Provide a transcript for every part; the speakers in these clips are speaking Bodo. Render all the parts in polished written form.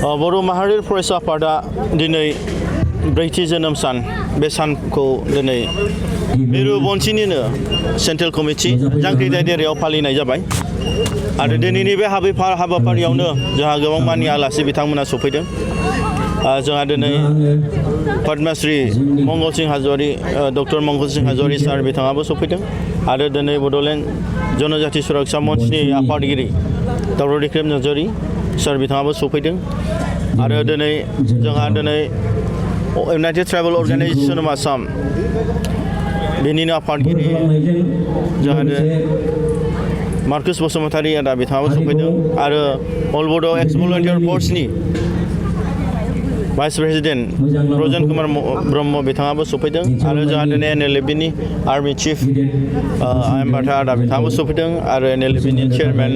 बर' माहारि फरायसा आफादा दिनै ब्रैथि जोनोम सान बे सानखौ दिनै मिरु बन्सिनिनो सेन्ट्रेल कमिटि जांख्रिथाय देरायाव फालिनाय जाबाय आरो दिनैनि बे हाबाफारियावनो जोंहा गोबां माननि आलासि बिथांमोना सफैदों जोंहा दिनै पद्मश्री मंगल सिंह हाज'वारि डक्टर मंगल सिंह हाज'वारि सार बिथाङाबो सफैदों आरो दिनै बड'लेण्ड जनजाति सुरक्षा मन्चनि आफादगिरि डक्टर रिक्रेम नार्जारि सार बिथाङाबो सफैदों आरो दिनै जोंहा दिनै United tribal organisation of Assam बेनिनो आफादगिरि जोंहा मार्कास बसुमतारी आदा बिथाङाबो सफैदों आरो अल बड' एक्स भलन्टियार फर्सनि भाइस प्रेसिडेन्ट रजन कुमार ब्रह्म बिथाङाबो सफैदों आरो जोंहा दिनै NLFBनि आर्मि चिफ आयम्बाथा आदा बिथाङाबो सफैदों आरो NLFBनि चेयारमेन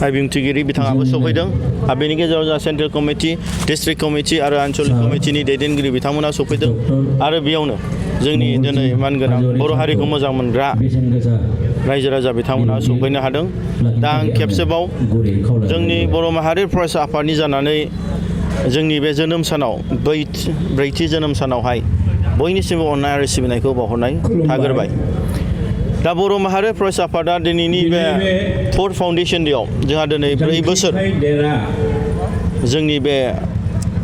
बिबुंथिगिरि बिथाङाबो सफैदों आरो बेनि गेजेराव जोंहा सेन्ट्रेल कमिटि डिस्ट्रिक्ट कमिटि आरो आन्चलिक कमिटिनि दैदेनगिरि बिथांमोना सफैदों आरो बेयावनो जोंनि दिनै मानगोनां बर' हारिखौ मोजां मोनग्रा रायजो राजा बिथांमोना सफैनो हादों दा आं खेबसेबाव जोंनि बर' माहारि फरायसा आफादनि जानानै जोंनि बे जोनोम सानाव ब्रैथि जोनोम सानावहाय बयनिसिमबो अननाय आरो सिबिनायखौ बावहरनाय थाग्रोबाय दा बर' माहारि फरायसा आफादा दिनैनि बे फर्थ फाउन्डेसन डेआव जोंहा दिनै 4 बोसोर जोंनि बे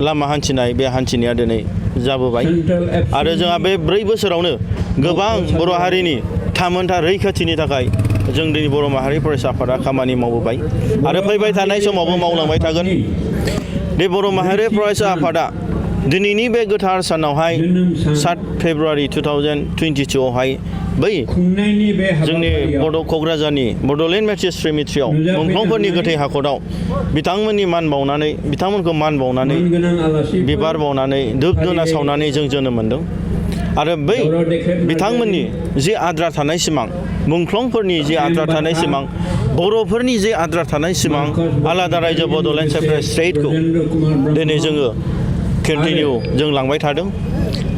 लामा हान्थिनाय बे हान्थिनाया दिनै जाबोबाय आरो जोंहा बे 4 बोसोरावनो गोबां बर' हारिनि थामोनथा रैखाथिनि थाखाय जों दिनै बर' माहारि फरायसा आफादा खामानि मावबोबाय आरो फैबाय थानाय समावबो मावलांबाय थागोन बे बर' माहारि फरायसा आफादा दिनैनि बे गोथार सानावहाय 7 फेब्रुवारि 2022 आवहाय बै जोंनि क'क्राझारनि बड'लेण्ड मेट्रिक मिट्रियाव मुंख्लंफोरनि गोथै हाखराव बिथांमोनखौ मान बावनानै बिबार बावनानै धुप धुना सावनानै जों जोनोम मोन्दों आरो बै बिथांमोननि जि आद्रा थानाय सिमां मुंख्लंफोरनि जि आद्रा थानाय सिमां बर'फोरनि जे आद्रा थानाय सिमां आलादा रायजो बड'लेण्ड सेपारेट स्टेटखौ दिनै जोङो कन्टिनिउ जों लांबाय थादों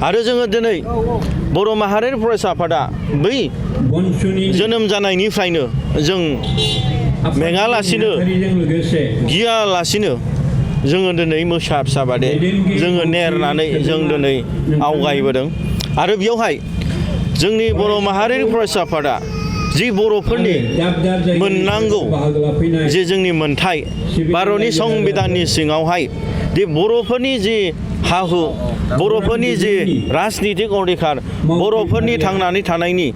आरो जोङो दिनै बर' माहारिनि फरायसा आफादा बै जोनोम जानायनिफ्रायनो जों मेङालासिनो गियालासिनो जोङो दिनै मोसा फिसा बादे जोङो नेरनानै जों दिनै आवगायबोदों आरो बेयावहाय जोंनि बर' माहारिनि फरायसा आफादा जि बर'फोरनि मोननांगौ जे जोंनि मोनथाय भारतनि संबिधाननि सिङावहाय दि बर'फोरनि जि हा-हु बर'फोरनि जि राजनितिक अधिकार बर'फोरनि थांनानै थानायनि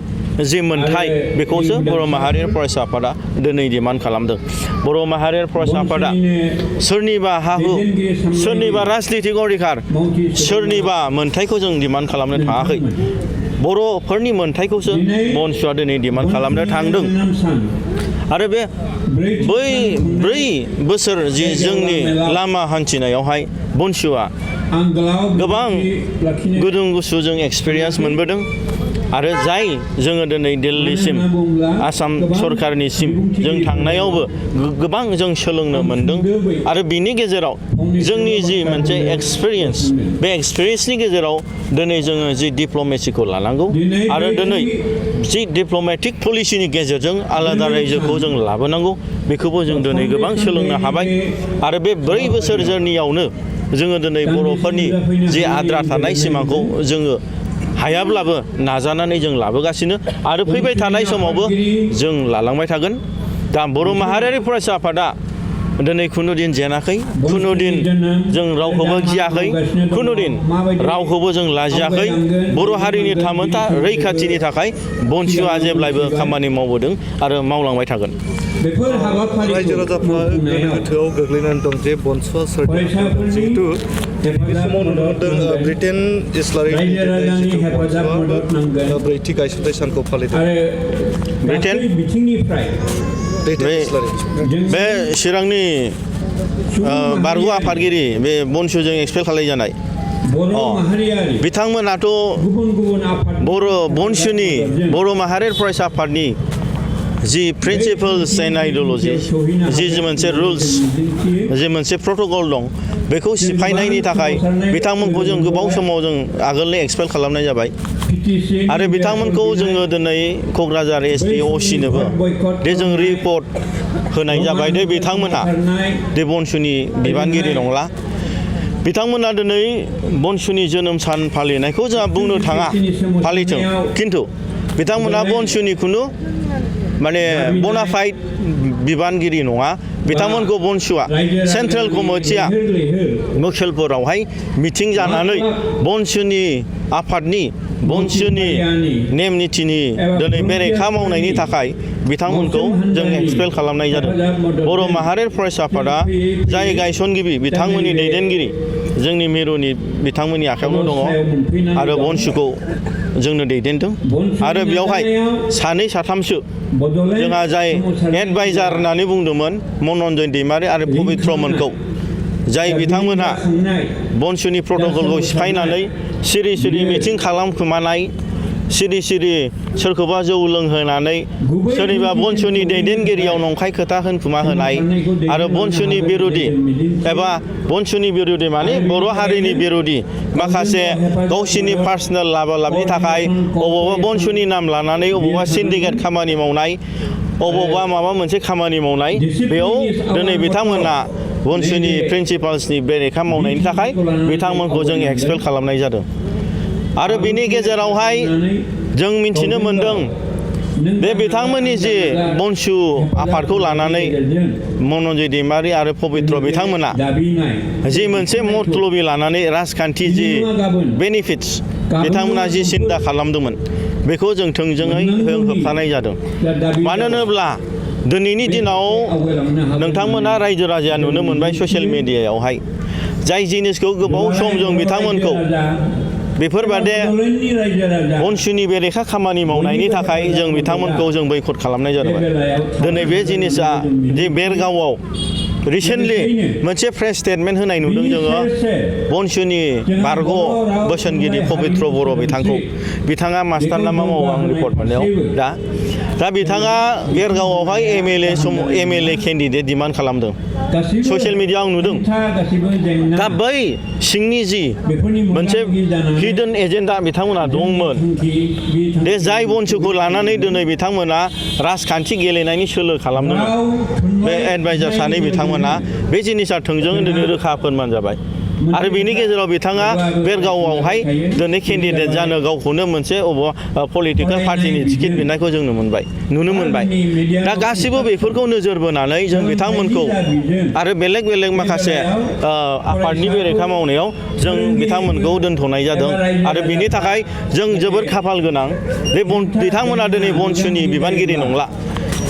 जि मोनथाय बेखौसो बर' माहारिनि फरायसा आफादा दिनै डिमान्ड खालामदों बर' माहारिनि फरायसा आफादा सोरनिबा हा-हु सोरनिबा राजनितिक अधिकार सोरनिबा मोनथायखौ जों डिमान्ड खालामनो थाङाखै बर'फोरनि मोनथायखौसो मन्चआ दिनै डिमान्ड खालामनो थांदों आरो बे 4 बोसोर जि जोंनि लामा हान्थिनायावहाय बन्सुआ गोबां गुदुं गुसु जों एक्सपिरियेन्स मोनबोदों आरो जाय जोङो दिनै दिल्लीसिम आसाम सरकारनिसिम जों थांनायावबो गोबां जों सोलोंनो मोनदों आरो बिनि गेजेराव जोंनि जि मोनसे एक्सपिरियेन्स बे एक्सपिरियेन्सनि गेजेराव दिनै जोङो जि डिप्ल'मेसिखौ लानांगौ आरो दिनै जि डिप्ल'मेटिक पलिसिनि गेजेरजों आलादा रायजोखौ जों लाबोनांगौ बेखौबो जों दिनै गोबां सोलोंनो हाबाय आरो बे 4 बोसोर जोरनियावनो जोङो दिनै बर'फोरनि जि आद्रा थानाय सिमांखौ जोङो हायाब्लाबो नाजानानै जों लाबोगासिनो आरो फैबाय थानाय समावबो जों लालांबाय थागोन दा बर' माहारियारि फरायसा आफादा दिनै खुनु दिन जेनाखै खुनु दिन जों रावखौबो गियाखै खुनु दिन रावखौबो जों लाजियाखै बर' हारिनि थामोनथा रैखाथिनि थाखाय बन्सुआ जेब्लायबो खामानि मावबोदों आरो मावलांबाय थागोन रायजो राजाफ्रा गोथोआव गोग्लैनानै दं जे बन्सुआ जिहेतु बे समाव नुनो मोनदों ब्रिटेन इस्लारि ब्रैथि गायसनथाय सानखौ फालिदों ब्रिटेन बे चिरांनि बारग' आफादगिरि बे बन्सुजों एक्सपेल खालामजानाय बिथांमोनाथ' बन्सुनि बर' माहारियारि फरायसा आफादनि जि प्रिन्सिपल्स एन्ड आइडिय'ल'जि जि मोनसे रुल्स जि मोनसे प्रट'कल दं बेखौ सिफायनायनि थाखाय बिथांमोनखौ जों गोबाव समाव जों आगोलनो एक्सपेल खालामनाय जाबाय आरो बिथांमोनखौ जोङो दिनै क'क्राझार एसपि असिनोबो दे जों रिपर्ट होनाय जाबाय दे बिथांमोनहा दे बनसुनि बिबानगिरि नंला बिथांमोना दिनै बनसुनि जोनोम सान फालिनायखौ जोंहा बुंनो थाङा फालिथों खिन्थु बिथांमोना बनसुनि खुनु माने बनाफाइड बिबानगिरि नङा बिथांमोनखौ बनसुआ सेन्ट्रेल कमिटिया मोखेलपुरावहाय मिटिं जानानै बनसुनि आफादनि बनसुनि नेम निथिनि दिनै बेरेखा मावनायनि थाखाय बिथांमोनखौ जों एक्सपेल खालामनाय जादों बर' माहारि फरायसा आफादा जाय गायसनगिरि बिथांमोननि दैदेनगिरि जोंनि मिरुनि बिथांमोननि आखायावनो दङ आरो बनसुखौ जोंनो दैदेनदों आरो बेयावहाय सानै साथामसो जोंहा जाय एडभाइजार होननानै बुंदोंमोन मनरन्जन दैमारि आरो पबित्रमोनखौ जाय बिथांमोनहा बनसुनि प्रट'कलखौ सिफायनानै सिरि सिरि मिटिं खालामखुमानाय सिरि सिरि सोरखौबा जौ लोंहोनानै सोरनिबा बनसुनि दैदेनगिरियाव नंखाय खोथा होनखुमा होनाय आरो बनसुनि बिरोधि एबा बनसुनि बिरोधि माने बर' हारिनि बिरोधि माखासे गावसिनि पार्सनेल लाबनि थाखाय अबावबा बनसुनि नाम लानानै अबावबा सिन्डिकेट खामानि मावनाय अबावबा माबा मोनसे खामानि मावनाय बेयाव दिनै बिथांमोना बनसुनि प्रिन्सिपाल्सनि बेरेखा मावनायनि थाखाय बिथांमोनखौ जों एक्सपेल खालामनाय जादों आरो बिनि गेजेरावहाय जों मिथिनो मोनदों बे बिथांमोननि जे बनसु आफादखौ लानानै मनरन्जन दैमारि आरो पबित्र बिथांमोना जि मोनसे मतलबि लानानै राजखान्थि जि बेनिफिट्स बिथांमोना जि सिन्था खालामदोंमोन बेखौ जों थोंजोङै होबथानाय जादों मानो होनोब्ला दिनैनि दिनाव नोंथांमोना रायजो राजाया नुनो मोनबाय ससियेल मिडियायावहाय जाय जिनिसखौ गोबाव सम जों बिथांमोनखौ बेफोरबादि बनसुनि बेरेखा खामानि मावनायनि थाखाय जों बिथांमोनखौ जों बैकट खालामनाय जादोंमोन दिनै बे जिनिसा जे बेरगावआव रिसेन्टलि मोनसे प्रेस स्टेटमेन्ट होनाय नुदों जोङो बनसुनि बारग' बोसोनगिरि पबित्र बर' बिथाङा मास्टार नामा मावो आं रिपर्ट मोननायाव दा बिथाङा बेरगावआवहाय एमएलए केन्डिडेट डिमान्ड खालामदों ससियेल मिडिया आं नुदों दा बै सिंनि जि मोनसे हिडन एजेन्डा बिथांमोना दंमोन बे जाय बनसुखौ लानानै दिनै बिथांमोना राजखान्थि गेलेनायनि सोलो खालामदोंमोन बे एडभाइजार सानै बिथांमोना बे जिनिसा थोंजों दिनै रोखा फोरमान जाबाय आरो बेनि गेजेराव बिथाङा बेरगावआवहाय दिनै केन्डिडेट जानो गावखौनो मोनसे पलिटिकेल पार्टिनि टिकेट बिनायखौ जों नुनो मोनबाय दा गासिबो बेफोरखौ नोजोर बोनानै जों बिथांमोनखौ आरो बेलेग बेलेग माखासे आफादनि बेरेखा मावनायाव जों बिथांमोनखौ दोनथ'नाय जादों आरो बेनि थाखाय जों जोबोद खाफाल गोनां बे बिथांमोना दिनै बनसुनि बिबानगिरि नंला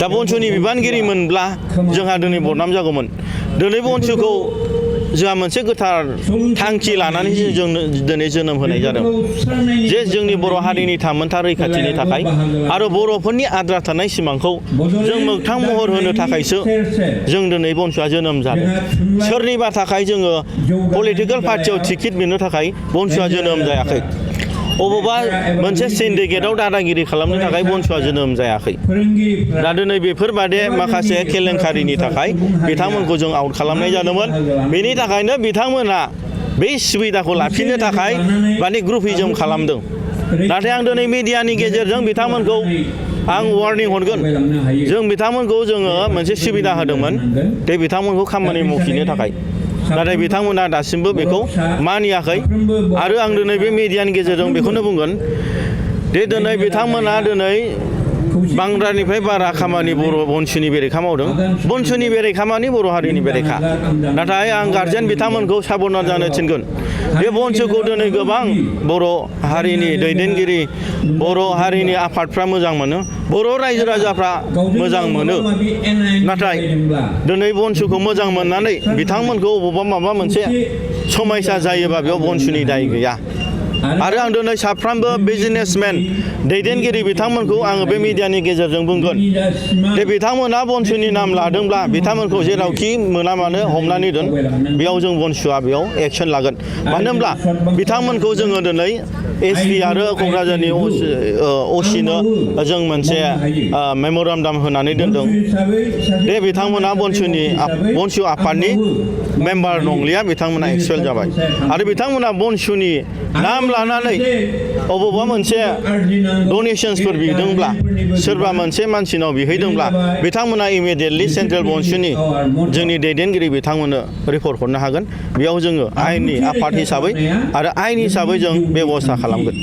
दा बनसुनि बिबानगिरि मोनब्ला जोंहा दिनै बदनाम जागौमोन दिनै बनसुखौ जोंहा मोनसे गोथार थांखि लानानैसो जों दिनै जोनोम होनाय जादों जे जोंनि बर' हारिनि थामोनथा रैखाथिनि थाखाय आरो बर'फोरनि आद्रा थानाय सिमांखौ जों मोगथां महर होनो थाखायसो जों दिनै बनसुआ जोनोम जादों सोरनिबा थाखाय जोङो पलिटिकेल पार्टियाव टिकेट मोननो थाखाय बनसुआ जोनोम जायाखै अबेबा मोनसे सिन्डिकेटआव दादागिरि खालामनो थाखाय बनसुआ जोनोम जायाखै दा दिनै बेफोरबादि माखासे केलेंकारिनि थाखाय बिथांमोनखौ जों आउट खालामनाय जादोंमोन बेनि थाखायनो बिथांमोना बे सुबिदाखौ लाफिननो थाखाय माने ग्रुपिजम खालामदों नाथाय आं दिनै मिडियानि गेजेरजों बिथांमोनखौ आं वार्निं हरगोन जों बिथांमोनखौ जोङो मोनसे सुबिदा होदोंमोन बे बिथांमोनखौ खामानि मावफिननो थाखाय नाथाय बिथांमोना दासिमबो बेखौ मानियाखै आरो आं दिनै बे मिडियानि गेजेरजों बेखौनो बुंगोन दे दिनै बिथांमोना दिनै बांद्रायनिफ्राय बारा खामानि बर' बनसुनि बेरेखा मावदों बनसुनि बेरेखा मानि बर' हारिनि बेरेखा नाथाय आं गार्जेन बिथांमोनखौ साबधान जानो थिनगोन बे बनसुखौ दिनै गोबां बर' हारिनि दैदेनगिरि बर' हारिनि आफादफ्रा मोजां मोनो बर' रायजो राजाफ्रा मोजां मोनो नाथाय दिनै बनसुखौ मोजां मोननानै बिथांमोनखौ अबावबा माबा मोनसे समस्या जायोबा बेयाव बनसुनि दाय गैया आरो आं दिनै साफ्रोमबो बिजनेसमेन दैदेनगिरि बिथांमोनखौ आङो बे मिडियानि गेजेरजों बुंगोन दे बिथांमोना बनसुनि नाम लादोंब्ला बिथांमोनखौ जेरावखि मोना मानो हमनानै दोन बेयाव जों बनसुआ बेयाव एक्सन लागोन मानो होनब्ला बिथांमोनखौ जोङो दिनै एसपि आरो क'क्राझारनि असिनो जों मोनसे मेम'रेन्डाम होनानै दोनदों दे बिथांमोना बनसु आफादनि मेम्बार नंलिया बिथांमोना एक्सपेल जाबाय आरो बिथांमोना बनसुनि नाम लानानै अबेबा मोनसे डनेशन्सफोर बिदोंब्ला सोरबा मोनसे मानसिनाव बिहैदोंब्ला बिथांमोना इमिडियेटलि सेन्ट्रेल बनसुनि जोंनि दैदेनगिरि बिथांमोननो रिपर्ट हरनो हागोन बेयाव जोङो आयेननि आफाद हिसाबै आरो आयेन हिसाबै जों बेब'स्था खालामगोन